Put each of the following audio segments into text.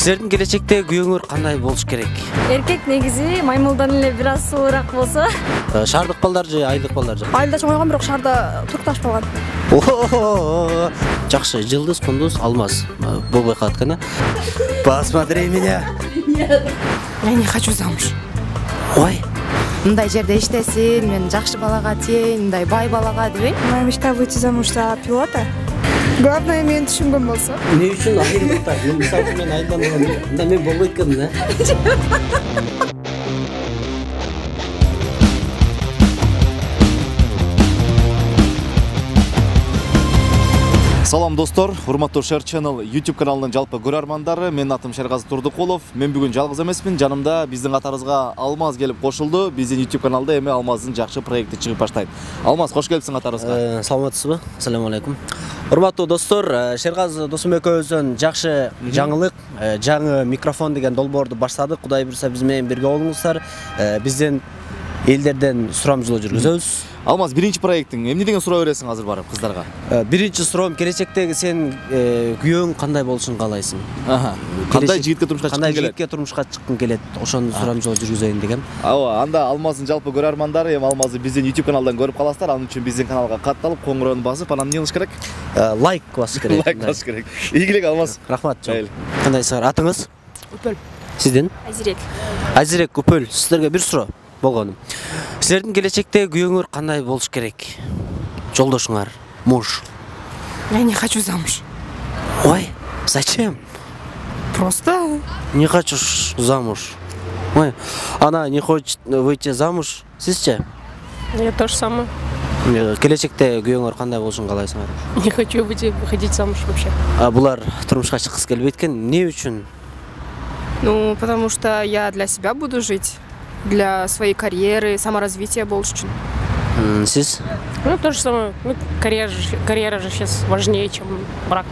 Силердин келечекте күйөөңөр кандай болуш керек? Эркек негизи маймылдан эле бир аз сулуураак болсо. Шаардык балдар же айылдык балдар же? Айылда чоңойгон, бирок шаарда туркташ болгон. Жакшы, жылдыз, кундуз, алмаз. Болбой калат экен, а? Посмотри меня. Я не хочу замуж. Ой. Мындай жерде иштесин, мен жакшы балага тиейин, мындай бай балага дебейм. Моя мечта выйти замуж за пилота. Главное, мен түшүнгөн болсо. Не үчүн айылдыкта? Мисалы мен айылдан болгон. Мында мен болбойт экенмин, да? Салам достор, урматтуу Share Channel YouTube каналынын жалпы көрөрмандары. Менин атым Шергази Турдукулов. Мен бүгүн жалгыз эмесмин. Жанымда биздин катарыбызга Алмаз келип кошулду. Биздин YouTube каналда эми Алмаздын жакшы проекти чыгып баштайт. Алмаз, кош келипсиң катарыбызга. Саламатсызбы? Ассаламу алейкум. Урматтуу достор, Шергази досум экөөбүздөн жакшы жаңылык, жаңы микрофон деген долбоорду баштадык. Кудай буйрса биз менен бирге болуңуздар. Биздин элдерден сурамжылоо жүргүзөбүз. Алмаз, биринчи проектиң эмне деген суроо бересиң азыр барып кыздарга? Биринчи суроом, келечектеги сен күйөөң кандай болушун каалайсың? Кандай жигитке турмушка чыккың келет? Кандай жигитке турмушка чыккың келет? Ошону сурамжылоо жүргүзөйүн дегем. Ооба, анда Алмаздын жалпы көрөрмандары эми Алмазды биздин YouTube каналдан көрүп каласыздар. Анын үчүн биздин каналга катталып, коңгуроону басып, анан эмне кылыш керек? Лайк басыш керек. Лайк басыш керек. Ийгилик, Алмаз. Рахмат. Кандайсыңар? Атыңыз? Үпөл. Сиздин? Азирек. Азирек, Үпөл. Сиздерге бир суроо болгонум. Силердин келечекте күйөөңөр кандай болуш керек? Жолдошуңар, муж. Я не хочу замуж. Ой, зачем? Просто Не хочешь замуж? Ой, она не хочет выйти замуж. Сизче? Я то же самое. Келечекте күйөөңөр кандай болушун каалайсыңар? Не хочу выходить замуж вообще. Булар турмушка чыккысы келбейт экен. Эмне үчүн? Ну, потому что я для себя буду жить, для своей карьеры, саморазвития болуш үчүн. Сиз? Ну, то же самое. Ну, карьера же сейчас важнее, чем брак.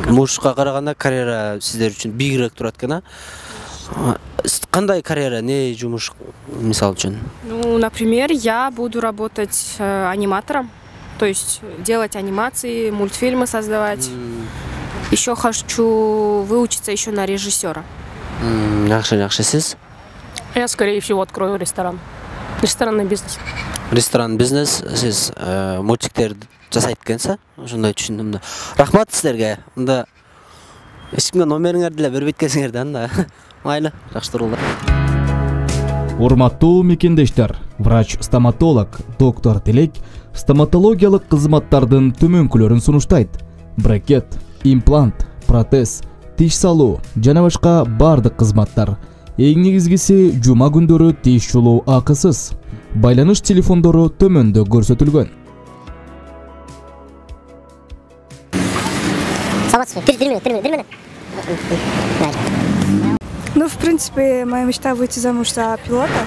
Мужга караганда карьера сиздер үчүн бийигирээк турат экен, а? Кандай карьера, не жумуш мисал үчүн? Ну, например, я буду работать аниматором, то есть делать анимации, мультфильмы создавать. Еще хочу выучиться еще на режиссера. Жакшы, сиз? Я, скорее всего, открою ресторан. Ресторанный бизнес. Ресторан бизнес, сиз мультиктерди жасайт экенсиз, ошондой түшүндүм да. Рахмат сиздерге. Мында эч кимге номериңерди эле бербейт экенсиңер да анда. Майлы, жакшы тургула. Урматтуу мекендештер, врач-стоматолог доктор Тилек стоматологиялык кызматтардын төмөнкүлөрүн сунуштайт. Брекет, имплант, протез, тиш салуу жана башка бардык кызматтар. Эң негизгиси жума күндөрү тиш жолоо акысыз. Байланыш телефондору төмөндө көрсөтүлгөн. Ну, в принципе, моя мечта выйти замуж за пилота.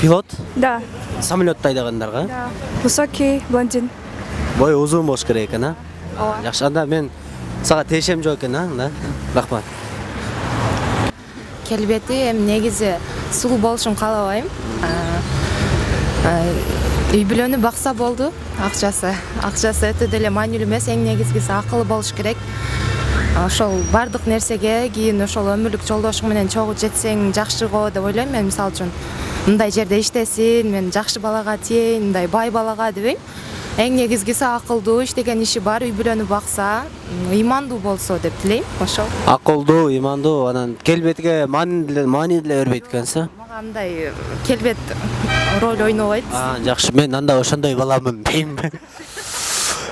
Пилот? Да. Самолетто айдагандарга? Да. Высокий, блондин. Бой узун болуш керек экен, а? Ооба. Жакшы, анда мен сага тиешем жок экен, а? Рахмат. келбети эми негизи сулуу болушун каалабайм. Үй бүлөнү бакса болду. Акчасы өтө деле маанилүү эмес, эң негизгиси акылы болуш керек. Ошол бардык нерсеге кийин ошол өмүрлүк жолдошуң менен чогуу жетсең жакшы го деп ойлойм. Мен мисалы үчүн мындай жерде иштесин, мен жакшы балага тиейин, мындай бай балага дебейм. Эң негизгиси акылдуу, иштеген иши бар, үй бүлөнү бакса, ыймандуу болсо деп тилейм. Ошол. Акылдуу, ыймандуу, анан келбетиге маани деле бербейт экенсиз. Мага мындай келбет роль ойнобойт. Жакшы, мен анда ошондой баламын дейм.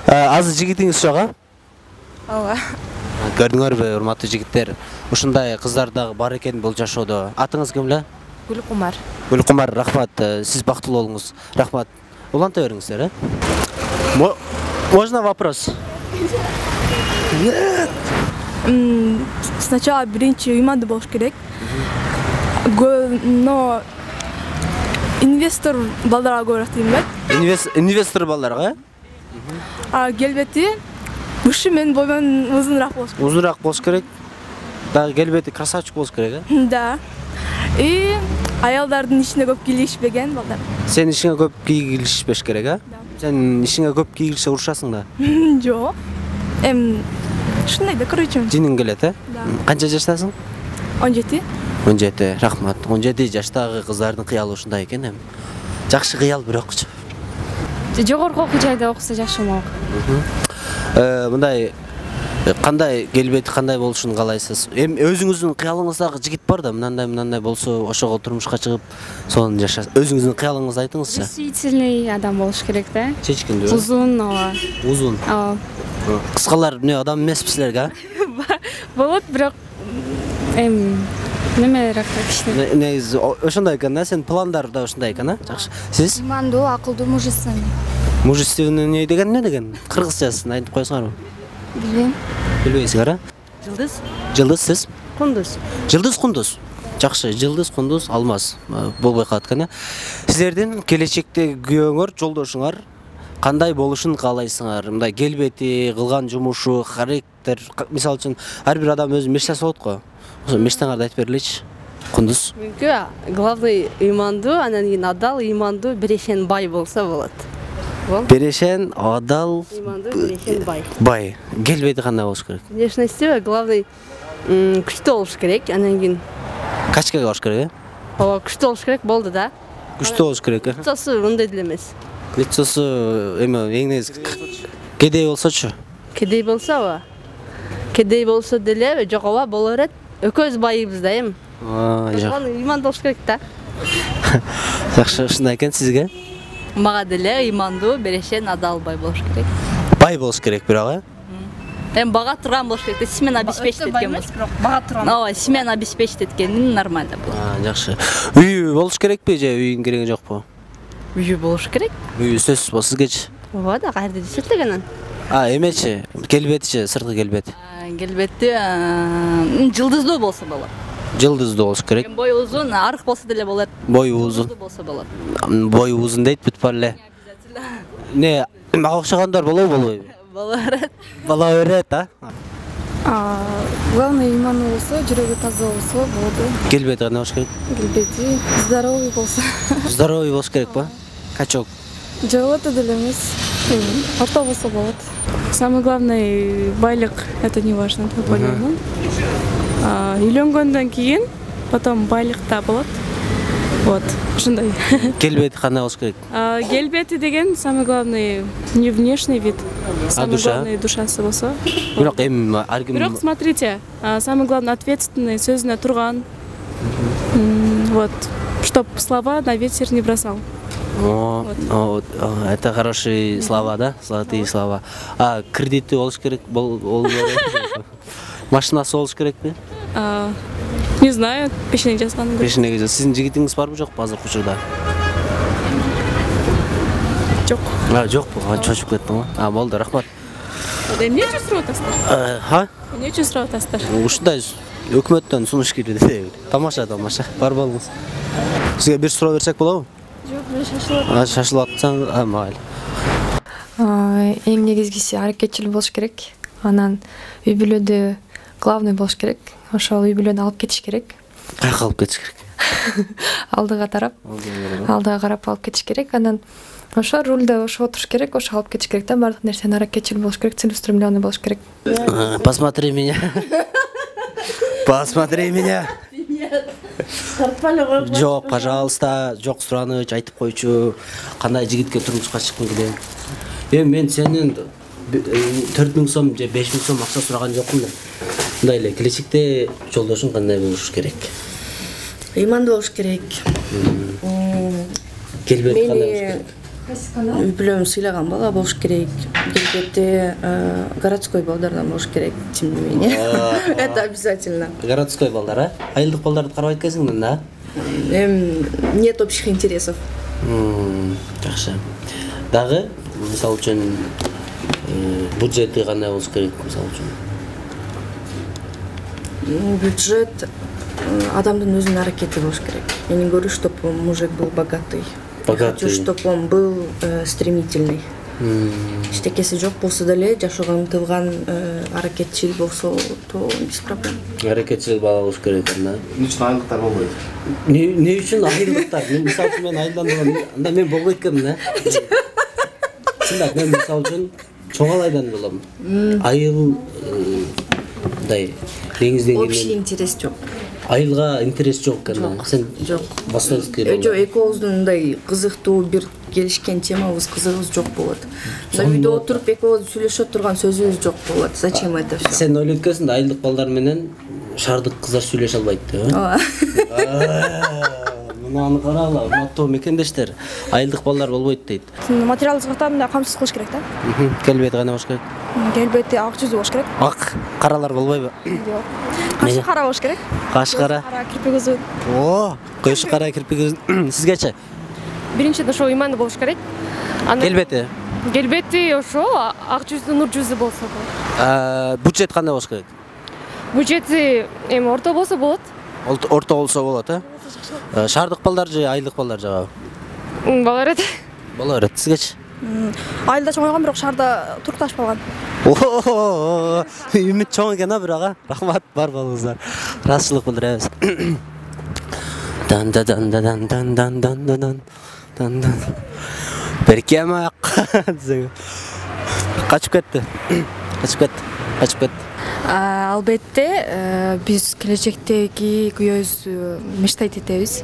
Азыр жигитиңиз жок, а? Ооба. Көрдүңөрбү, урматтуу жигиттер? Ушундай кыздар дагы бар экен бул жашоодо. Атыңыз ким эле? Гүлкумар. Гүлкумар, рахмат. Сиз бактылуу болуңуз. Рахмат. Уланта бериңиздер, Можно вопрос? Сначала биринчи ыймандуу болуш керек. Но инвестор балдарга көбүрөөк тиейм да. Инвестор балдарга? Келбети выше мен бойдон узунураак болуш керек. Узунураак болуш керек. Дагы келбети красавчик болуш керек, Да. И аялдардын ишине көп кийлигишпеген балдар. Сен ишиңе көп кийлигишпеш керек, а? Сен ишиңе көп кийлигишсе урушасың да. Жок. Ушундай да көрчүм. Жиниң келет, Да. Канча жаштасың? 17. 17, рахмат. 17 жаштагы кыздардын кыялы ушундай экен эми. Жакшы кыял бирокчу. Жогорку окуу жайда окуса жакшы болмок. Мындай кандай келбети кандай болушун каалайсыз? Эми өзүңүздүн кыялыңыздагы жигит бар да, мындай болсо ошого турмушка чыгып, сонун жашас. Өзүңүздүн кыялыңызды айтыңызчы. Решительный адам болуш керек да. Чечкиндүү. Узун, ооба. Узун. Ооба. Кыскалар эмне адам эмеспизлерге, а? Болот, бирок немерээк кичине. Негизи ошондой экен да, сенин пландар да ошондой экен, а? Жакшы. Сиз? Имандуу, акылдуу, мужественный. Мужественный деген эмне деген? Кыргызчасын айтып коесуңарбы? Билбейм. Билбейсиңер, а? Жылдыз. Жылдыз сиз? Кундуз. Жылдыз Кундуз. Жакшы, Жылдыз Кундуз Алмаз болбой калат экен, а? Сиздердин келечектеги күйөөңөр, жолдошуңар кандай болушун каалайсыңар? Мындай келбети, кылган жумушу, характер, мисалы үчүн ар бир адам өзү мечтасы болот го. Ошо мечтаңарды айтып бергилечи. Кундуз. Мүмкүн главный ыймандуу, анан кийин адал, ыймандуу, бирешен бай болсо болот. Берешен, адал, Ыймандуу, бирешен бай. бай. Келбети кандай болуш керек? Внешности главный күчтүү болуш керек, анан кийин Качкага болуш керек, э? ооба күчтүү болуш керек болду да. Күчтүү болуш керек, э? Лицосу мындай деле эмес. Лицосу эми эң негизи кедей болсочу. Кедей болсобу? Кедей болсо деле жок ооба боло берет. Экөөбүз байыбыз да эми. Жок. Ыймандуу болуш керек да. Жакшы, ушундай экен сизге? Мага деле ыймандуу, бирешен, адал бай болуш керек. Бай болуш керек бирок, э? Эми бага турган болуш керек. Семьяны обеспечить эткен болсо. Бага турган. Ооба, семьяны обеспечить эткени нормально болот. Жакшы. Үйү болуш керекпи же үйүн кереги жокпу? Үйү болуш керек. Үйү сөзсүз болсу сизгечи. Ооба да, кайерде жашайт дегенен. Эмечи, келбетичи, сырткы келбети. Келбети жылдыздуу болсо болот. Жылдыздуу болуш керек. Бой узун, арык болсо деле болот. Бою узун. Жылдыздуу болсо болот. Бою узун дейт бүт эле. Не, мага окшогондор болобу, болбойбу? Боло берет. Боло берет, а? Главное, иманы болсо, жүрөгү таза болсо болду. Келбети кандай болуш керек? Келбети здоровый болсо. Здоровый болуш керек ба? Качок. Жок, өтө деле эмес. Орто болсо болот. Самый главный байлык, это не важно, я поняла. Үйлөнгөндөн кийин потом байлык да болот. Вот, ушундай. Келбети кандай болуш керек? Келбети деген самый главный не внешний вид, самый душа? главный душасы болсо. Бирок эми ар ким Бирок смотрите, самый главный ответственный, сөзүнө турган. Вот, чтоб слова на ветер не бросал. Это хорошие слова, да? Золотые слова. Кредиты болуш керек, машинасы болуш керекпи? Не знаю, пешенеге жазган. Пешенеге. Сиздин жигитиңиз барбы жокпу азыркы учурда? Жок. Жокпу, чочуп кеттим го. Болду, рахмат. Эмне үчүн сурап атасыздар? Эмне үчүн сурап атасыздар? Ушундай өкмөттөн сунуш келди. Тамаша, тамаша. Бар болуңуз. Сизге бир суроо берсек болобу? Жок, мен шашылат. Шашылып атсаң, майли. Эң негизгиси аракетчил болуш керек. Анан үй бүлөдө главный болуш керек. Ошол үй бүлөнү алып кетиш керек. Кайка алып кетиш керек? Алдыга тарап. Алдыга карап алып кетиш керек. Анан ошо рулда ошо отуруш керек, ошо алып кетиш керек да. Бардык нерсени аракетчил болуш керек, целеустремленный болуш керек. Посмотри меня. Посмотри меня. Жок, пожалуйста, жок сураныч, айтып койчу. Кандай жигитке турмушка чыккың келем. Эми мен сенин 4000 сом же 5000 сом акча сураган жокмун да. Мындай эле келечекте жолдошуң кандай болуш керек? Ыймандуу болуш керек. Келбети кандай болуш керек? Үй бүлөм сыйлаган бала болуш керек. Келбети городской балдардан болуш керек. Тем не менее. Это обязательно. Городской балдар, а? Айылдык балдарды карабайт экенсиң да? Нет общих интересов. Жакшы. Дагы, мисалы үчүн, бюджети кандай болуш керек, мисалы үчүн? Бюджет адамдын өзүнүн аракети болуш керек. Я не говорю, чтобы мужик был богатый. Я хочу, чтобы он был стремительный. Эчтекеси жок болсо деле, жашоого умтулган аракетчил болсо, то без проблем. Аракетчил бала болуш керек да. Эмне үчүн айылдыктар болбойт? Не үчүн айылдыктар? Мен мисалы үчүн мен айылдан анда мен болбойт экенмин, да. Чындап, мен мисалы үчүн чоң айылдан болом. Айыл мындай Общий интерес жок. Айылга интерес жок экен. Сен Жок. басыңыз керек. Жок, экөөбүздүн мындай кызыктуу бир келишкен темабыз, кызыгыбыз жок болот. Үйдө отуруп экөөбүз сүйлөшө турган сөзүбүз жок болот. Зачем это всё? Сен ойлойт экенсиң да айылдык балдар менен шаардык кыздар сүйлөшө албайт деп. Мынаны карагыла, урматтуу мекендештер. Айылдык балдар болбойт дейт. Материалдык жактан да камсыз кылыш керек да. Келбети кандай болуш керек? Келбети ак жүзү болуш керек. Ак, каралар болбойбу? Жок. Кашы кара болуш керек. Кашы кара. Кара кирпик көзү. О, көзү кара кирпик көзү. Сизгечи? Биринчиден ошо ыйманды болуш керек. Келбети ошо ак жүздүү, нур жүзү болсо болот. Бюджет кандай болуш керек? Бюджети орто болсо болот. Орто болсо болот, Шаардык балдар же айылдык балдар жагабы? Бала Болор, сизгечи? Айылда чоңойгон, бирок шаарда турукташып калган. Үмүт чоң экен бирок. Рахмат, бар болуңуздар. Ыраазычылык билдиребиз. Беркемак. Качып кетти. Албетте биз келечектеги күйөөбүздү мечтать этебиз.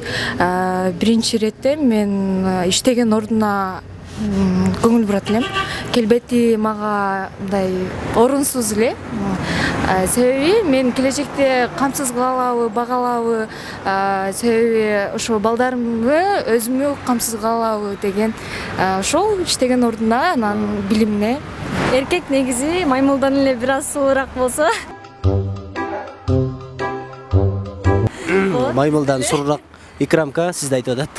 Биринчи иретте мен иштеген ордуна көңүл бурат элем. Келбети мага мындай орунсуз эле. Себеби мен келечекте камсыз калабы, багалабы, себеби ошо балдарымды өзүмө камсыз калабы деген ошол иштеген ордуна анан билимине. Эркек негизи маймылдан эле бир аз сулуураак болсо. Маймылдан суруураак. Икрамка, сиз да айтып атат.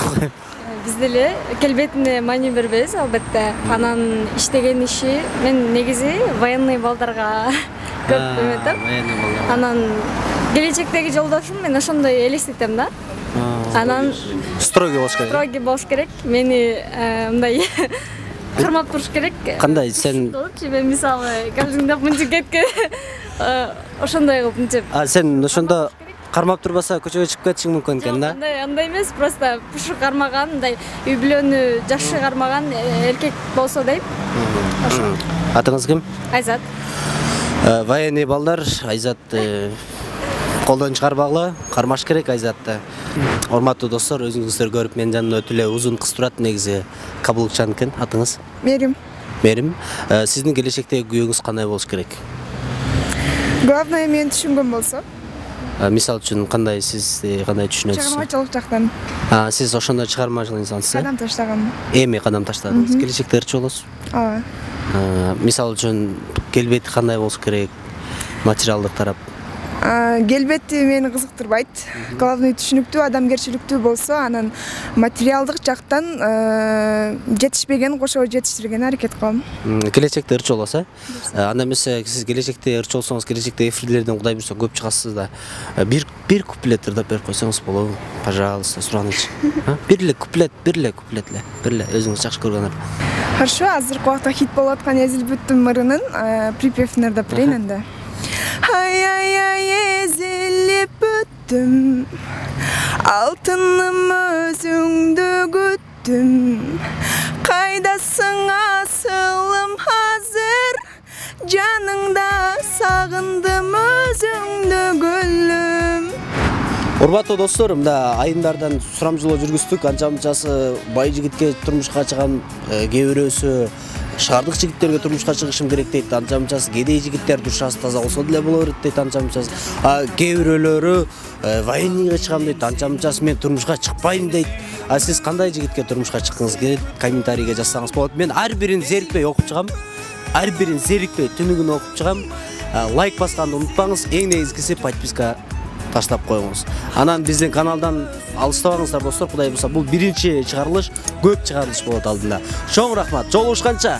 Биз деле келбетине маани бербейбиз, албетте. Анан иштеген иши мен негизи военный балдарга көп эметем. Анан келечектеги жолдошум мен ошондой элестетем да. Анан строгий болуш керек. Мени мындай кармап туруш керек. Кандай сен? Мен мисалы калжыңдап мынтип кеткен. Ошондой кылып мынтип. Сен ошондо кармап турбаса көчөгө чыгып кетишиң мүмкүн экен да? Андай эмес, просто пушу кармаган, мындай үй бүлөнү жакшы кармаган эркек болсо дейм. Атыңыз ким? Айзат. Военный балдар, Айзат колдон чыгарбагыла, кармаш керек Айзатты. Урматтуу достор, өзүңүздөр көрүп менин жанымда өтө эле узун кыз турат, негизи кабылчан экен. Атыңыз? Мерим. Сиздин келечектеги күйөөңүз кандай болуш керек? Главное мен түшүнгөн болсо. Мисал үчүн кандай сиз кандай түшүнөсүз? Чыгармачылык жактан. Сиз ошондо чыгармачылык инсансыз. Кадам таштаган. Эми кадам таштадыңыз. Келечекте ырчы болосуз? Ооба. Мисал үчүн келбети кандай болуш керек? Материалдык тарап. Келбети мени кызыктырбайт. Главный түшүнүктүү, адамгерчиликтүү болсо, анан материалдык жактан жетишпеген кошо жетиштиргенге аракет кылам. Келечекте ырчы болосуз, анда эмесе сиз келечекте ырчы болсоңуз, келечекте эфирлерден Кудай буйрса көп чыгасыз да. Бир куплет ырдап берип койсоңуз болобу? Пожалуйста, сураныч. Бир эле куплет эле. Бир эле өзүңүз жакшы көргөн. Хорошо, азыркы убакта хит болуп аткан Эзилбүттүн мырынын припевин ырдап берейин энди. Ай-ай-ай, ezilip büttüm, altınım özüngdü güttüm. Kaydasın asılım hazır, canыңda sağındım özüngdü gülüm. Урматтуу достор, мында айымдардан сурамжылоо жүргүздүк. Анча-мынчасы бай жигитке турмушка чыган кээ бирөөсү шаардык жигиттерге турмушка чыгышым керек дейт. Анча-мынчасы кедей жигиттер душасы таза болсо деле болор дейт. Анча-мынчасы кээ бирөөлөрү военныйга чыгам дейт. Анча-мынчасы мен турмушка чыкпайм дейт. Сиз кандай жигитке турмушка чыккыңыз келет? Комментарийге жазсаңыз болот. Мен ар бирин зерикпей окуп чыгам. Ар бирин зерикпей түнүгүн окуп чыгам. Лайк басканды унутпаңыз. Эң негизгиси подписка таштап коюңуз. Анан биздин каналдан алыстабаңыздар достор. Кудай буйрса бул биринчи чыгарылыш, көп чыгарылыш болот алдында. Чоң рахмат. Жолугушканча.